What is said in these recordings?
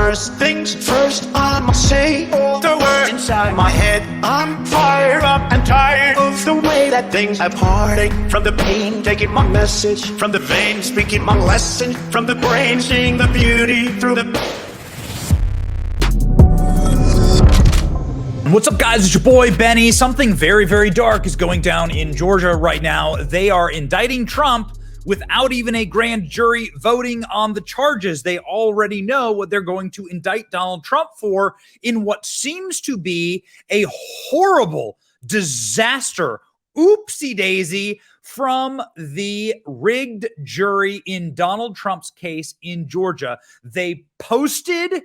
First things first, I'ma say all the words inside my head. I'm fired up and tired of the way that things have heartache. From the pain, taking my message. From the vein, speaking my lesson. From the brain, seeing the beauty through the... What's up, guys? It's your boy Benny. Something very, very dark is going down in Georgia right now. They are indicting Trump without even a grand jury voting on the charges. They already know what they're going to indict Donald Trump for in what seems to be a horrible disaster, oopsie daisy, from the rigged jury in Donald Trump's case in Georgia. They posted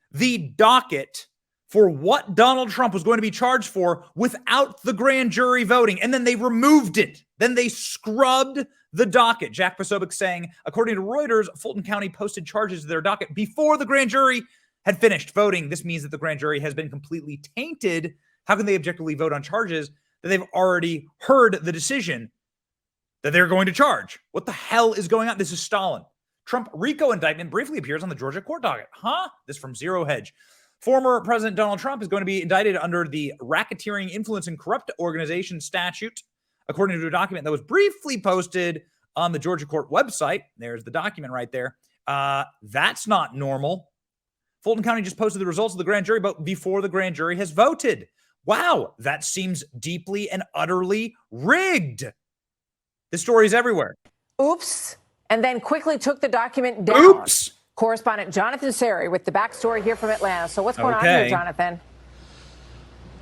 the docket for what Donald Trump was going to be charged for without the grand jury voting, and then they removed it. Then they scrubbed the docket. Jack Posobiec saying, according to Reuters, Fulton County posted charges to their docket before the grand jury had finished voting. This means that the grand jury has been completely tainted. How can they objectively vote on charges that they've already heard the decision that they're going to charge? What the hell is going on? This is Stalin. Trump RICO indictment briefly appears on the Georgia court docket. Huh? This from Zero Hedge. Former President Donald Trump is going to be indicted under the Racketeering, Influence, and Corrupt Organization statute, according to a document that was briefly posted on the Georgia court website. There's the document right there. That's not normal. Fulton County just posted the results of the grand jury, but before the grand jury has voted. Wow, that seems deeply and utterly rigged. This story is everywhere. Oops. And then quickly took the document down. Oops. Correspondent Jonathan Seri with the backstory here from Atlanta. So what's going on here, Jonathan?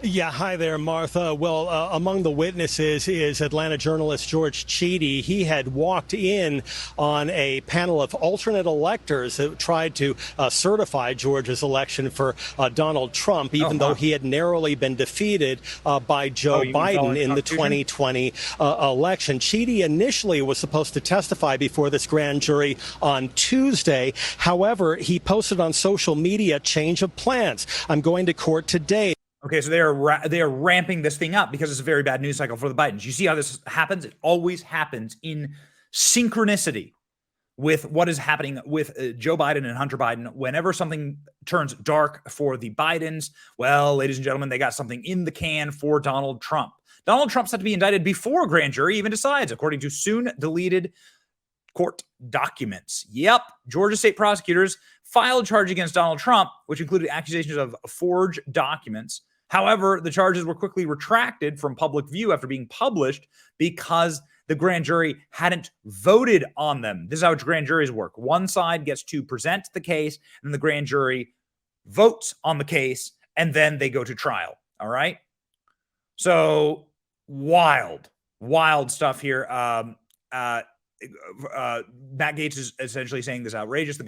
Yeah, hi there, Martha. Well, among the witnesses is Atlanta journalist George Cheedy. He had walked in on a panel of alternate electors that tried to certify Georgia's election for Donald Trump, even though he had narrowly been defeated by Joe Biden in the 2020 election. Cheedy initially was supposed to testify before this grand jury on Tuesday. However, he posted on social media change of plans. I'm going to court today. Okay, so they are ramping this thing up because it's a very bad news cycle for the Bidens. You see how this happens? It always happens in synchronicity with what is happening with Joe Biden and Hunter Biden. Whenever something turns dark for the Bidens, well, ladies and gentlemen, they got something in the can for Donald Trump. Donald Trump's set to be indicted before a grand jury even decides, according to soon deleted court documents. Yep, Georgia state prosecutors filed a charge against Donald Trump, which included accusations of forged documents. However, the charges were quickly retracted from public view after being published because the grand jury hadn't voted on them. This is how grand juries work. One side gets to present the case, and the grand jury votes on the case, and then they go to trial. All right? So, wild stuff here. Matt Gaetz is essentially saying this outrageous.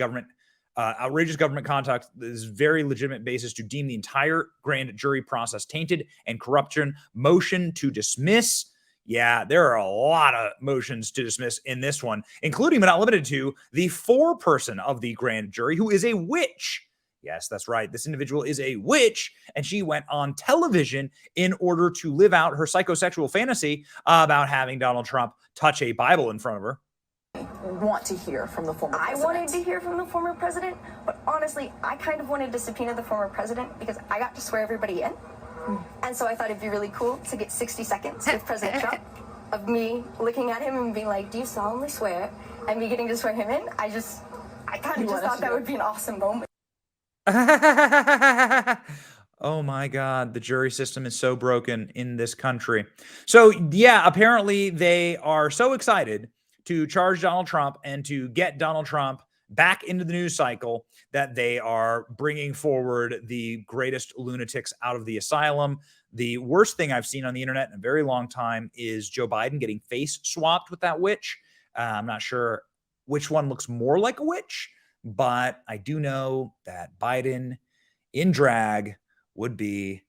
Outrageous government conduct is very legitimate basis to deem the entire grand jury process tainted and corruption. Motion to dismiss. Yeah, there are a lot of motions to dismiss in this one, including but not limited to the foreperson of the grand jury, who is a witch. Yes, that's right. This individual is a witch, and she went on television in order to live out her psychosexual fantasy about having Donald Trump touch a Bible in front of her. Want to hear from the former president. I wanted to hear from the former president, but honestly, I kind of wanted to subpoena the former president because I got to swear everybody in. And so I thought it'd be really cool to get 60 seconds with President Trump of me looking at him and being like, do you solemnly swear? And me getting to swear him in. I kind of just thought that would be an awesome moment. Oh my God, the jury system is so broken in this country. So yeah, apparently they are so excited to charge Donald Trump and to get Donald Trump back into the news cycle that they are bringing forward the greatest lunatics out of the asylum. The worst thing I've seen on the internet in a very long time is Joe Biden getting face swapped with that witch. I'm not sure which one looks more like a witch, but I do know that Biden in drag would be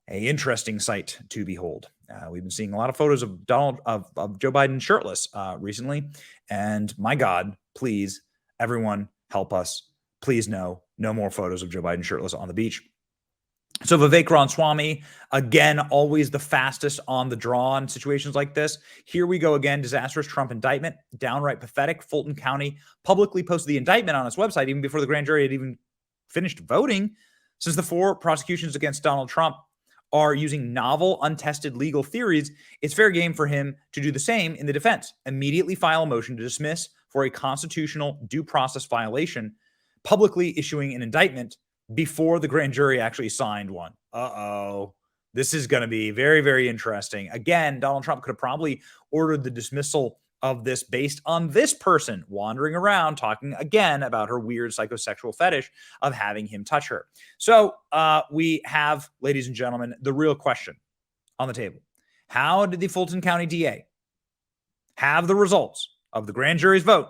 an interesting sight to behold. We've been seeing a lot of photos of of Joe Biden shirtless recently, and my God, please, everyone, help us. Please, no more photos of Joe Biden shirtless on the beach. So Vivek Ramaswamy, again, always the fastest on the draw in situations like this. Here we go again. Disastrous Trump indictment, downright pathetic. Fulton County publicly posted the indictment on its website even before the grand jury had even finished voting, since the 4 prosecutions against Donald Trump are using novel, untested legal theories, it's fair game for him to do the same in the defense. Immediately file a motion to dismiss for a constitutional due process violation, publicly issuing an indictment before the grand jury actually signed one. Uh-oh. This is going to be very, very interesting. Again, Donald Trump could have probably ordered the dismissal of this based on this person wandering around talking again about her weird psychosexual fetish of having him touch her. So we have, ladies and gentlemen, the real question on the table. How did the Fulton County DA have the results of the grand jury's vote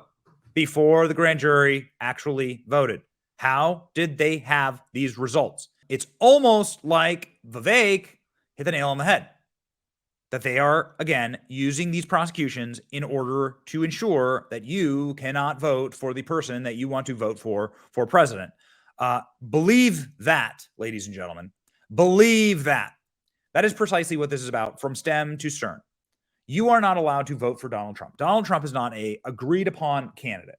before the grand jury actually voted? How did they have these results? It's almost like Vivek hit the nail on the head. That they are, again, using these prosecutions in order to ensure that you cannot vote for the person that you want to vote for president. Believe that, ladies and gentlemen. Believe that. That is precisely what this is about from stem to stern. You are not allowed to vote for Donald Trump. Donald Trump is not an agreed upon candidate.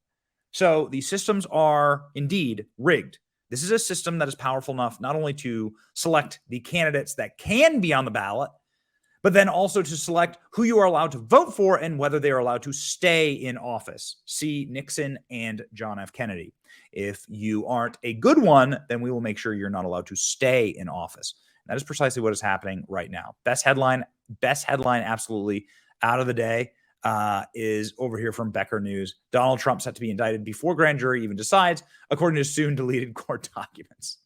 So these systems are indeed rigged. This is a system that is powerful enough not only to select the candidates that can be on the ballot, but then also to select who you are allowed to vote for and whether they are allowed to stay in office. See Nixon and John F. Kennedy. If you aren't a good one, then we will make sure you're not allowed to stay in office. And that is precisely what is happening right now. Best headline absolutely out of the day is over here from Becker News. Donald Trump set to be indicted before grand jury even decides, according to soon deleted court documents.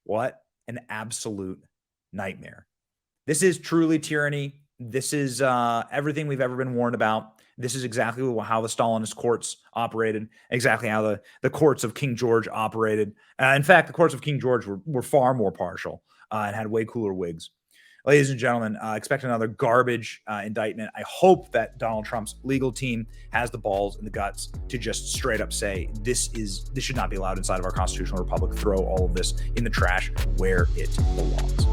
What an absolute nightmare. This is truly tyranny. This is everything we've ever been warned about. This is exactly how the Stalinist courts operated, exactly how the courts of King George operated. In fact, the courts of King George were far more partial and had way cooler wigs. Ladies and gentlemen, expect another garbage indictment. I hope that Donald Trump's legal team has the balls and the guts to just straight up say this should not be allowed inside of our constitutional republic. Throw all of this in the trash where it belongs.